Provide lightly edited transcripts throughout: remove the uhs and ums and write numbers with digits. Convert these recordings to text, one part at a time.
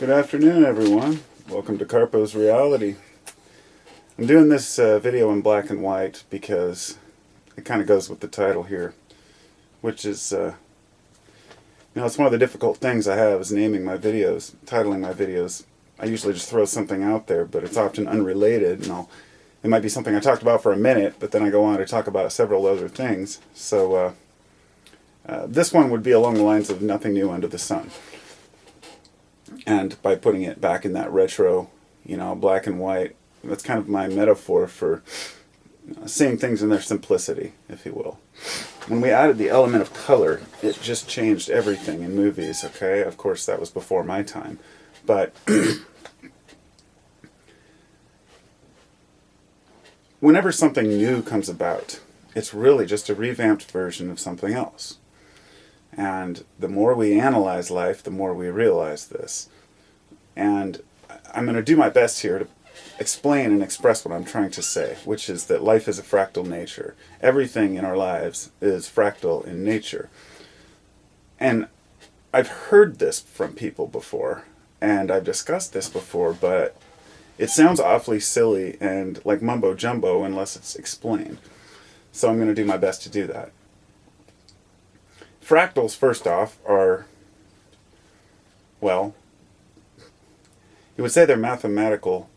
Good afternoon, everyone. Welcome to Carpo's Reality. I'm doing this video in black and white because it kind of goes with the title here, which is, it's one of the difficult things I have is naming my videos, titling my videos. I usually just throw something out there, but it's often unrelated, and it might be something I talked about for a minute, but then I go on to talk about several other things. So this one would be along the lines of nothing new under the sun. And by putting it back in that retro, black and white, that's kind of my metaphor for seeing things in their simplicity, if you will. When we added the element of color, it just changed everything in movies, okay? Of course, that was before my time. But whenever something new comes about, it's really just a revamped version of something else. And the more we analyze life, the more we realize this. And I'm going to do my best here to explain and express what I'm trying to say, which is that life is a fractal nature. Everything in our lives is fractal in nature. And I've heard this from people before, and I've discussed this before, but it sounds awfully silly and like mumbo jumbo unless it's explained. So I'm going to do my best to do that. Fractals, first off, are, well, you would say they're mathematical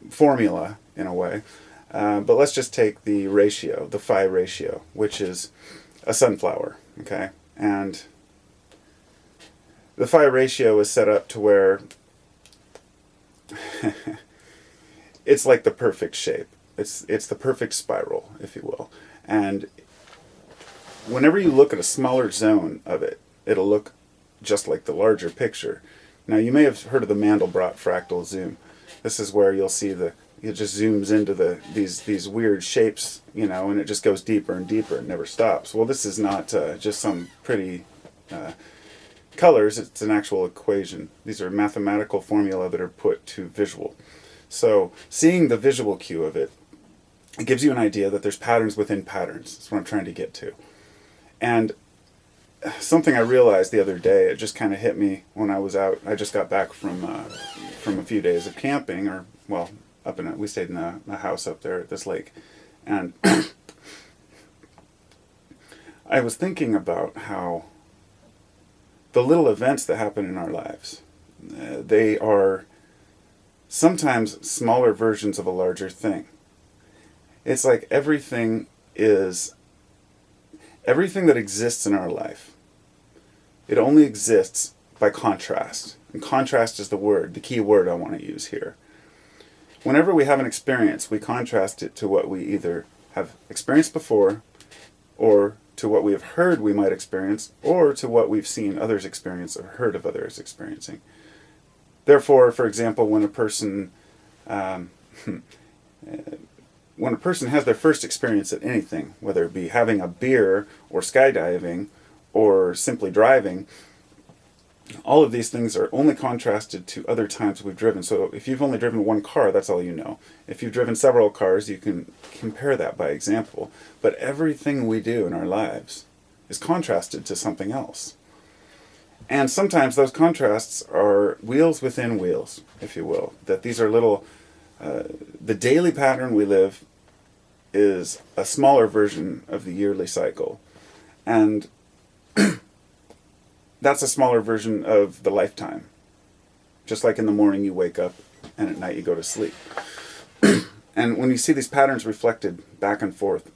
formula in a way, but let's just take the ratio, the phi ratio, which is a sunflower, okay? And the phi ratio is set up to where it's like the perfect shape. It's the perfect spiral, if you will. And whenever you look at a smaller zone of it, it'll look just like the larger picture. Now, you may have heard of the Mandelbrot fractal zoom. This is where you'll see it just zooms into these weird shapes, and it just goes deeper and deeper and never stops. Well, this is not just some pretty colors. It's an actual equation. These are mathematical formula that are put to visual. So seeing the visual cue of it gives you an idea that there's patterns within patterns. That's what I'm trying to get to. And something I realized the other day, it just kind of hit me when I was out. I just got back from a few days of camping, we stayed in a house up there at this lake, and I was thinking about how the little events that happen in our lives, they are sometimes smaller versions of a larger thing. It's like everything that exists in our life, it only exists by contrast. And contrast is the key word I want to use here. Whenever we have an experience, we contrast it to what we either have experienced before, or to what we have heard we might experience, or to what we've seen others experience or heard of others experiencing. Therefore, for example, when a person has their first experience at anything, whether it be having a beer or skydiving or simply driving, all of these things are only contrasted to other times we've driven. So if you've only driven one car, that's all you know. If you've driven several cars, you can compare that by example. But everything we do in our lives is contrasted to something else. And sometimes those contrasts are wheels within wheels, if you will. That these are little, the daily pattern we live is a smaller version of the yearly cycle. And that's a smaller version of the lifetime. Just like in the morning you wake up and at night you go to sleep. And when you see these patterns reflected back and forth,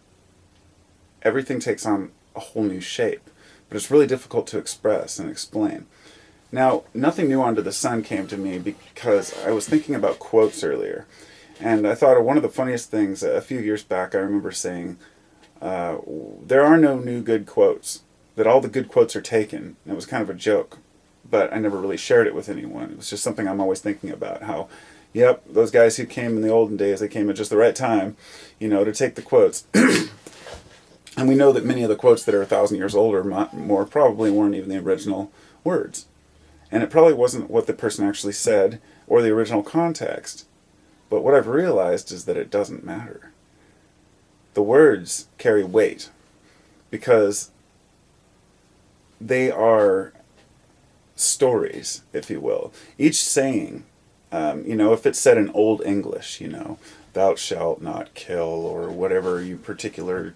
everything takes on a whole new shape. But it's really difficult to express and explain. Now, nothing new under the sun came to me because I was thinking about quotes earlier. And I thought of one of the funniest things a few years back. I remember saying, there are no new good quotes, that all the good quotes are taken. And it was kind of a joke, but I never really shared it with anyone. It was just something I'm always thinking about, how, yep, those guys who came in the olden days, they came at just the right time, to take the quotes. And we know that many of the quotes that are 1,000 years old or more probably weren't even the original words. And it probably wasn't what the person actually said or the original context. But what I've realized is that it doesn't matter. The words carry weight because they are stories, if you will. Each saying, if it's said in Old English, thou shalt not kill, or whatever you particular,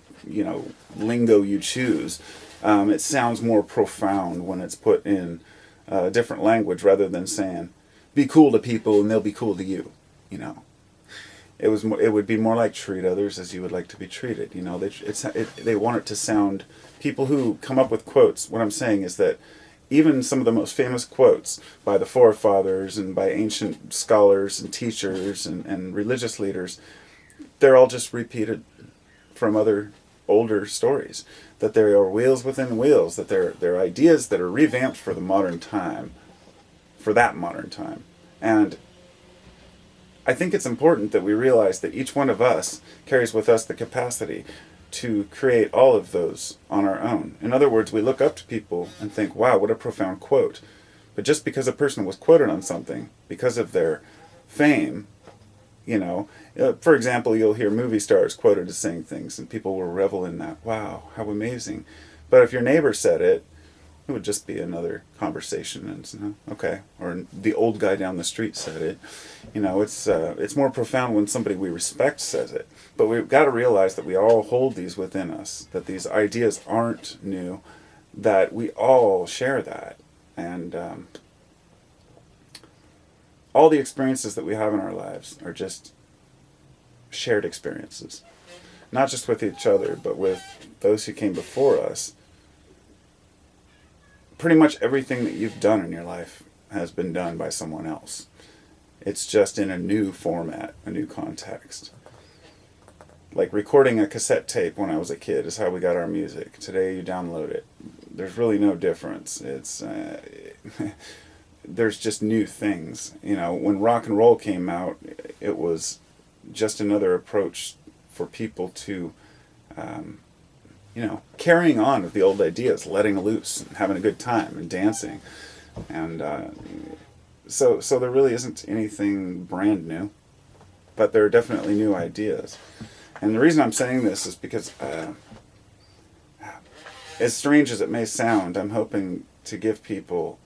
lingo you choose, it sounds more profound when it's put in a different language rather than saying, be cool to people and they'll be cool to you, It would be more like treat others as you would like to be treated. They want it to sound. People who come up with quotes. What I'm saying is that even some of the most famous quotes by the forefathers and by ancient scholars and teachers and religious leaders, they're all just repeated from other older stories. That there are wheels within wheels. That they're ideas that are revamped for the modern time, for that modern time, and I think it's important that we realize that each one of us carries with us the capacity to create all of those on our own. In other words, we look up to people and think, wow, what a profound quote. But just because a person was quoted on something, because of their fame, for example, you'll hear movie stars quoted as saying things and people will revel in that. Wow, how amazing. But if your neighbor said it would just be another conversation, and okay, or the old guy down the street said it. It's more profound when somebody we respect says it. But we've got to realize that we all hold these within us, that these ideas aren't new, that we all share that, and all the experiences that we have in our lives are just shared experiences, not just with each other, but with those who came before us. Pretty much everything that you've done in your life has been done by someone else. It's just in a new format, a new context. Like recording a cassette tape when I was a kid is how we got our music. Today you download it. There's really no difference. It's there's just new things. When rock and roll came out, it was just another approach for people to carrying on with the old ideas, letting loose, and having a good time, and dancing. And so there really isn't anything brand new, but there are definitely new ideas. And the reason I'm saying this is because, as strange as it may sound, I'm hoping to give people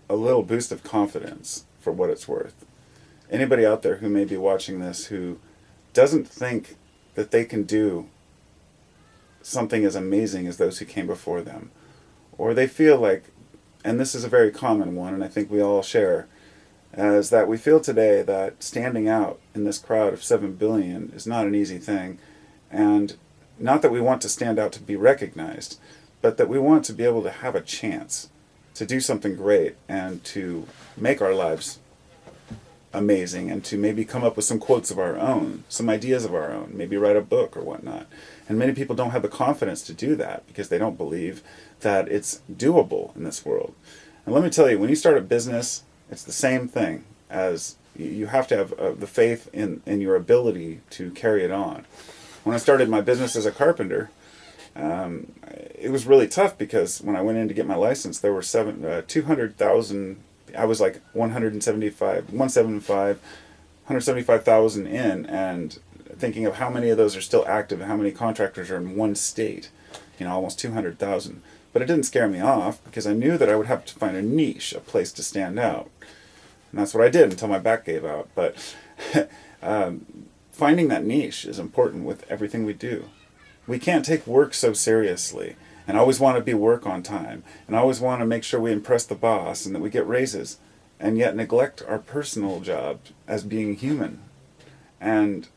a little boost of confidence for what it's worth. Anybody out there who may be watching this who doesn't think that they can do something as amazing as those who came before them, or they feel like, and this is a very common one, and I think we all share, is that we feel today that standing out in this crowd of 7 billion is not an easy thing, and not that we want to stand out to be recognized, but that we want to be able to have a chance to do something great and to make our lives amazing, and to maybe come up with some quotes of our own, some ideas of our own, maybe write a book or whatnot. And many people don't have the confidence to do that because they don't believe that it's doable in this world. And let me tell you, when you start a business, it's the same thing. As you have to have the faith in your ability to carry it on. When I started my business as a carpenter, it was really tough because when I went in to get my license, there were 200,000. I was like 175,000 in, and thinking of how many of those are still active and how many contractors are in one state, almost 200,000. But it didn't scare me off because I knew that I would have to find a niche, a place to stand out. And that's what I did until my back gave out. But finding that niche is important with everything we do. We can't take work so seriously and always want to be work on time and always want to make sure we impress the boss and that we get raises, and yet neglect our personal job as being human. And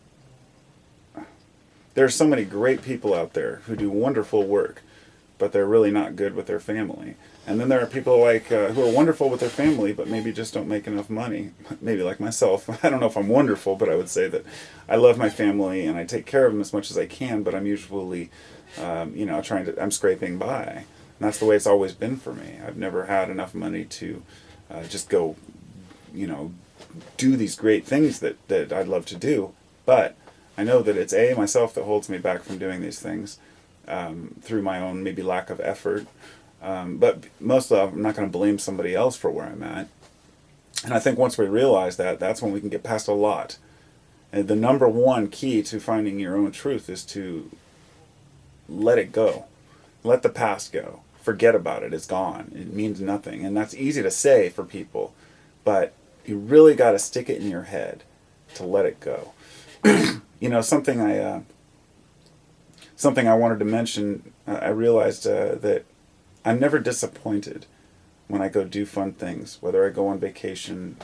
there are so many great people out there who do wonderful work, but they're really not good with their family. And then there are people like who are wonderful with their family, but maybe just don't make enough money. Maybe like myself. I don't know if I'm wonderful, but I would say that I love my family and I take care of them as much as I can, but I'm usually, I'm scraping by. And that's the way it's always been for me. I've never had enough money to just go, do these great things that I'd love to do. But I know that it's myself that holds me back from doing these things through my own maybe lack of effort. But most of I'm not going to blame somebody else for where I'm at. And I think once we realize that, that's when we can get past a lot. And the number one key to finding your own truth is to let it go. Let the past go. forget about it. It's gone. It means nothing. And that's easy to say for people, but you really got to stick it in your head to let it go. You know, something I wanted to mention, I realized that I'm never disappointed when I go do fun things, whether I go on vacation,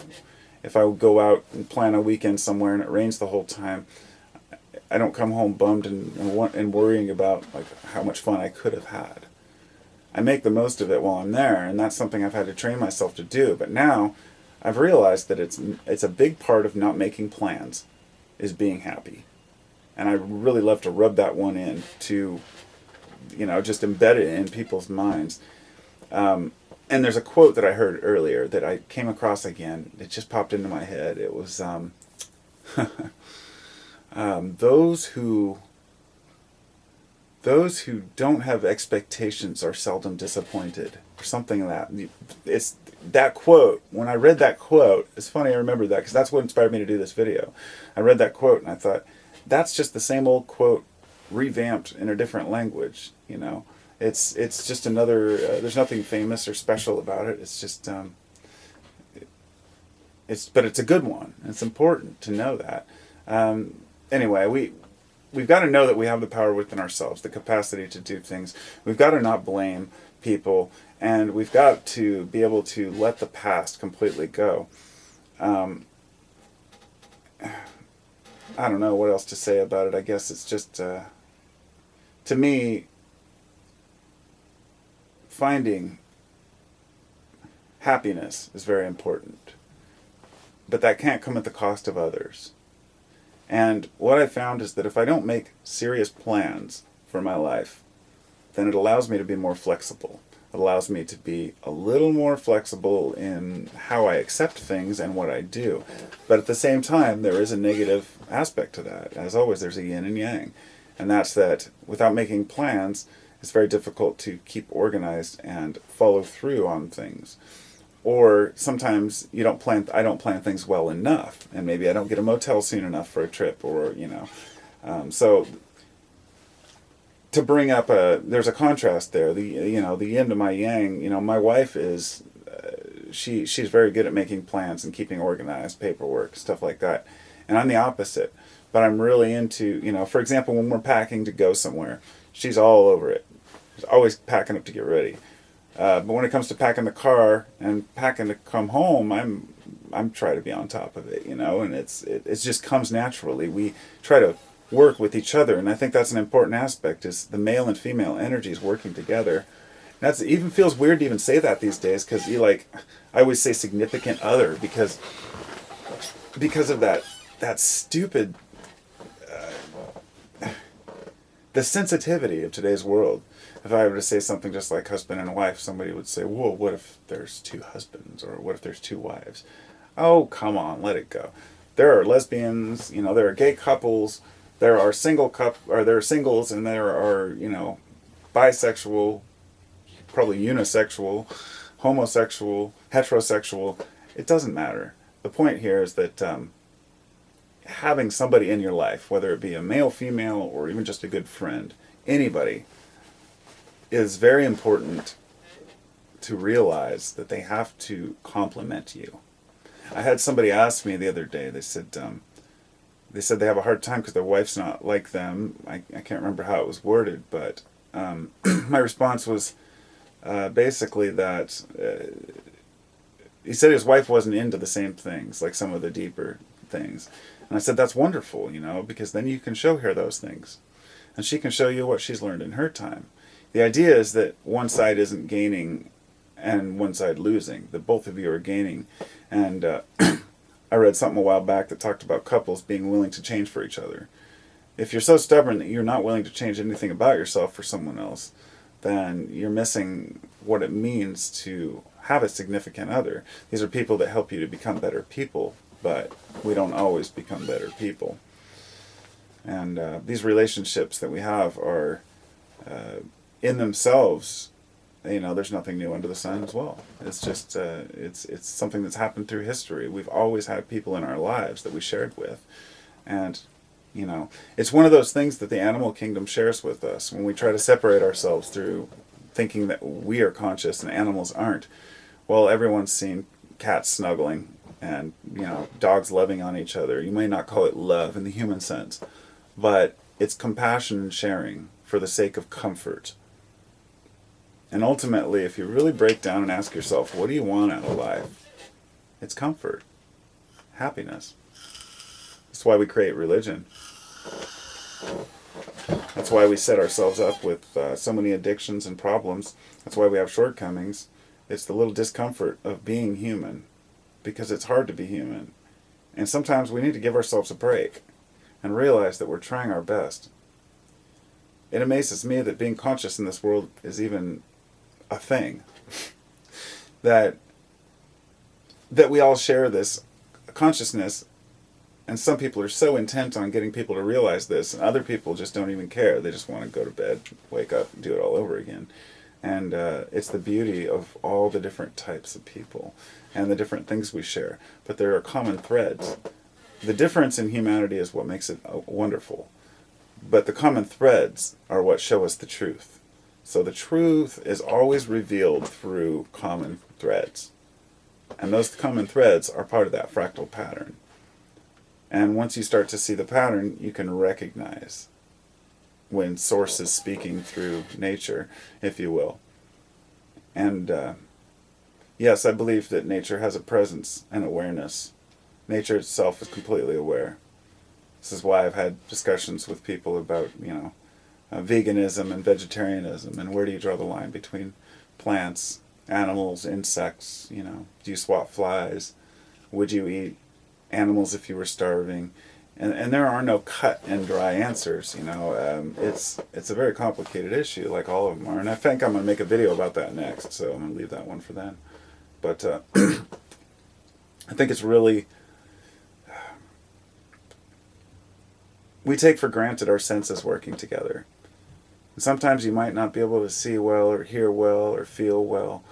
if I go out and plan a weekend somewhere and it rains the whole time, I don't come home bummed and worrying about like how much fun I could have had. I make the most of it while I'm there, and that's something I've had to train myself to do. But now I've realized that it's a big part of not making plans is being happy. And I really love to rub that one in to, you know, just embed it in people's minds. And there's a quote that I heard earlier that I came across again. It just popped into my head. It was, those who don't have expectations are seldom disappointed, or something like that. It's that quote. When I read that quote, it's funny I remember that because that's what inspired me to do this video. I read that quote and I thought, that's just the same old quote revamped in a different language. You know, it's just another. There's nothing famous or special about it. It's just but it's a good one. It's important to know that. Anyway, we've got to know that we have the power within ourselves, the capacity to do things. We've got to not blame people, and we've got to be able to let the past completely go. I don't know what else to say about it. I guess it's just, to me, finding happiness is very important. But that can't come at the cost of others. And what I found is that if I don't make serious plans for my life, then it allows me to be more flexible. It allows me to be a little more flexible in how I accept things and what I do. But at the same time, there is a negative aspect to that. As always, there's a yin and yang. And that's that without making plans, it's very difficult to keep organized and follow through on things. Or sometimes I don't plan things well enough, and maybe I don't get a motel soon enough for a trip, or, you know. So to bring up there's a contrast there. The yin to my yang. You know, my wife is, she's very good at making plans and keeping organized, paperwork, stuff like that. And I'm the opposite. But I'm really into, you know, for example, when we're packing to go somewhere, she's all over it. She's always packing up to get ready. But when it comes to packing the car and packing to come home, I'm trying to be on top of it, you know, and it just comes naturally. We try to work with each other, and I think that's an important aspect, is the male and female energies working together. It even feels weird to even say that these days, because I always say significant other, because of that stupid, the sensitivity of today's world. If I were to say something just like husband and wife, somebody would say, whoa, what if there's two husbands, or what if there's two wives? Oh, come on, let it go. There are lesbians, you know, there are gay couples, there are there are singles, and there are, you know, bisexual, probably unisexual, homosexual, heterosexual. It doesn't matter. The point here is that having somebody in your life, whether it be a male, female, or even just a good friend, anybody, is very important to realize that they have to complement you. I had somebody ask me the other day, they said they have a hard time because their wife's not like them. I can't remember how it was worded, but my response was basically that he said his wife wasn't into the same things, like some of the deeper things. And I said, that's wonderful, you know, because then you can show her those things. And she can show you what she's learned in her time. The idea is that one side isn't gaining and one side losing, that both of you are gaining. And I read something a while back that talked about couples being willing to change for each other. If you're so stubborn that you're not willing to change anything about yourself for someone else, then you're missing what it means to have a significant other. These are people that help you to become better people, but we don't always become better people. And these relationships that we have are, in themselves, you know, there's nothing new under the sun as well. It's just, it's something that's happened through history. We've always had people in our lives that we shared with. And, you know, it's one of those things that the animal kingdom shares with us when we try to separate ourselves through thinking that we are conscious and animals aren't. Well, everyone's seen cats snuggling and, dogs loving on each other. You may not call it love in the human sense, but it's compassion and sharing for the sake of comfort. And ultimately, if you really break down and ask yourself, what do you want out of life? It's comfort, happiness. That's why we create religion. That's why we set ourselves up with so many addictions and problems. That's why we have shortcomings. It's the little discomfort of being human, because it's hard to be human. And sometimes we need to give ourselves a break and realize that we're trying our best. It amazes me that being conscious in this world is even a thing. that we all share this consciousness, and some people are so intent on getting people to realize this, and other people just don't even care. They just want to go to bed, wake up, and do it all over again. And it's the beauty of all the different types of people and the different things we share. But there are common threads. The difference in humanity is what makes it wonderful. But the common threads are what show us the truth. So the truth is always revealed through common threads. And those common threads are part of that fractal pattern. And once you start to see the pattern, you can recognize when Source is speaking through nature, if you will. And yes, I believe that nature has a presence and awareness. Nature itself is completely aware. This is why I've had discussions with people about, veganism and vegetarianism, and where do you draw the line between plants, animals, insects, do you swap flies? Would you eat animals if you were starving? And there are no cut and dry answers, it's a very complicated issue, like all of them are. And I think I'm going to make a video about that next, so I'm going to leave that one for then. But I think it's really, we take for granted our senses working together. And sometimes you might not be able to see well or hear well or feel well.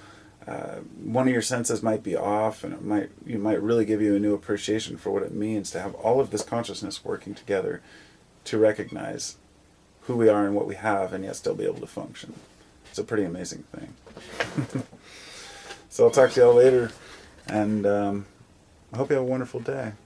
One of your senses might be off, and you might really give you a new appreciation for what it means to have all of this consciousness working together to recognize who we are and what we have, and yet still be able to function. It's a pretty amazing thing. So I'll talk to y'all later, and I hope you have a wonderful day.